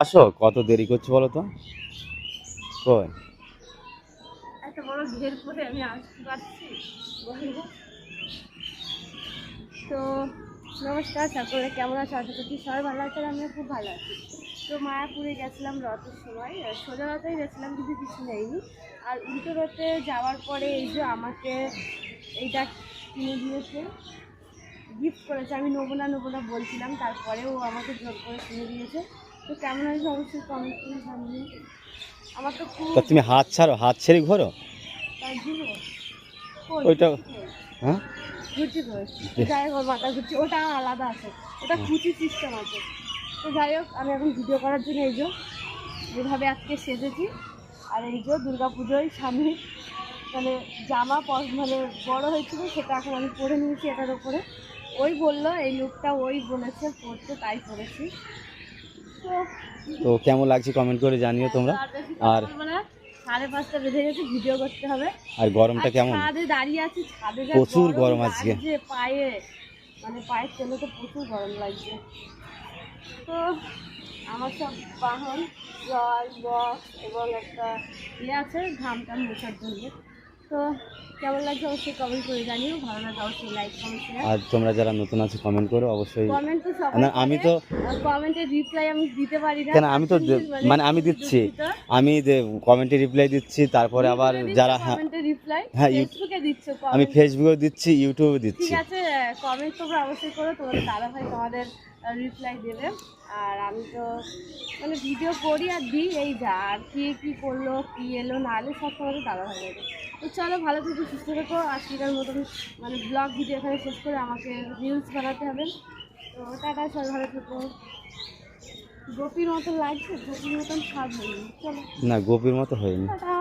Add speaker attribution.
Speaker 1: আসো, কত দেরি করছো বলো তো? কই?
Speaker 2: এত বড় ঘের পরে আমি আসতে পারছি বলো? তো নমস্কার, সকলে কেমন আছো? আশা করছি সবাই ভালো আছে, আর আমিও খুব ভালো আছি। তো মায়াপুরে গেছিলাম রথের সময়, সোজা রথেই গেছিলাম কিন্তু কিছু নেইনি। আর উল্টো রথে যাওয়ার পরে এই যে আমাকে এইটা কিনে দিয়েছে, গিফট করেছে। আমি নেবো না বলছিলাম, তারপরেও ও আমাকে জোর করে কিনে দিয়েছে। তো কেমন হয়েছে অবশ্যই কমেন্ট করে জানিয়ে। আমার তো খুব
Speaker 1: তা তুমি হাত ছাড়ো, হাত ছেড়ে ঘোরো।
Speaker 2: তাই দিব কই
Speaker 1: ওইটা
Speaker 2: ঘুরছি কই?
Speaker 1: হ্যাঁ,
Speaker 2: ঘুরছি কই? যাই হোক, ওর মাথা ঘুরছি, ওটা আলাদা আছে, ওটা কুচি সিস্টেম আছে। তো যাই হোক, আমি এখন ভিডিও করার জন্য এই যে যেভাবে আজকে সেজেছি, আর এই যে দুর্গা পুজোয় সামনে মানে জামা মানে বড় হয়েছিল, সেটা এখন আমি পরে নিয়েছি এটার ওপরে। ওই বললো এই লুকটা, ওই বলেছে পরতে, তাই পরেছি। তো
Speaker 1: তো কেমন লাগছে কমেন্ট করে জানিও তোমরা।
Speaker 2: আর বেশি কথা
Speaker 1: আর
Speaker 2: বলবো না, 5:30 বেজে গেছে, ভিডিও করতে হবে।
Speaker 1: আর গরমটা
Speaker 2: আর
Speaker 1: কেমন?
Speaker 2: ছাদে দাঁড়িয়ে আছি, ছাদে যা
Speaker 1: প্রচুর
Speaker 2: গরম
Speaker 1: গরম আজকে।
Speaker 2: লাগছে পায়ে, মানে পায়ের তেলে তো প্রচুর গরম লাগছে। তো আমার সব বাহন, জল বক্স এবং একটা আছে ঘাম টাম মোছার জন্য। তো কেমন লাগছে অবশ্যই কমেন্ট করে জানিও, ভালো লাগে অবশ্যই লাইক কমেন্ট শেয়ার।
Speaker 1: আর তোমরা যারা নতুন আছো কমেন্ট করো অবশ্যই।
Speaker 2: কমেন্ট তো সবাই
Speaker 1: না আমি
Speaker 2: করে,
Speaker 1: তো
Speaker 2: কমেন্টের রিপ্লাই আমি দিতে পারি না,
Speaker 1: কেন,
Speaker 2: তার
Speaker 1: আমি তো
Speaker 2: জন্য
Speaker 1: মানে আমি
Speaker 2: খুবই
Speaker 1: দিচ্ছি।
Speaker 2: দুঃখিত।
Speaker 1: আমি কমেন্টে রিপ্লাই দিচ্ছি, তারপরে আবার
Speaker 2: ইউটিউবে দিচ্ছ
Speaker 1: যারা হ্যাঁ
Speaker 2: কমেন্টের রিপ্লাই,
Speaker 1: হ্যাঁ
Speaker 2: ফেসবুকে দিচ্ছ
Speaker 1: আমি
Speaker 2: কমেন্ট।
Speaker 1: ফেসবুকেও দিচ্ছি, ইউটিউবে
Speaker 2: ঠিক
Speaker 1: দিচ্ছি।
Speaker 2: আছে, কমেন্ট তোমরা অবশ্যই করো, তোমাদের দাদাভাই তোমাদের রিপ্লাই দেবে। আর আমি তো মানে ভিডিও করি আর দিই, এই যা, আর কি কি করলো, কি এলো না এলো সব তোমাদের দাদাভাই দেবে। তো চলো, ভালো থেকো, সুস্থ থেকো। আজকের মতন মানে ব্লগ ভিডিও এখানে শেষ করে আমাকে রিলস বানাতে হবে। তো টাটা, সবাই ভালো থেকো। গোপীর মতন লাগছে, গোপীর মতন স্বাদ হয়নি। চলো
Speaker 1: না, গোপীর মতো হয়নি।
Speaker 2: টাটা।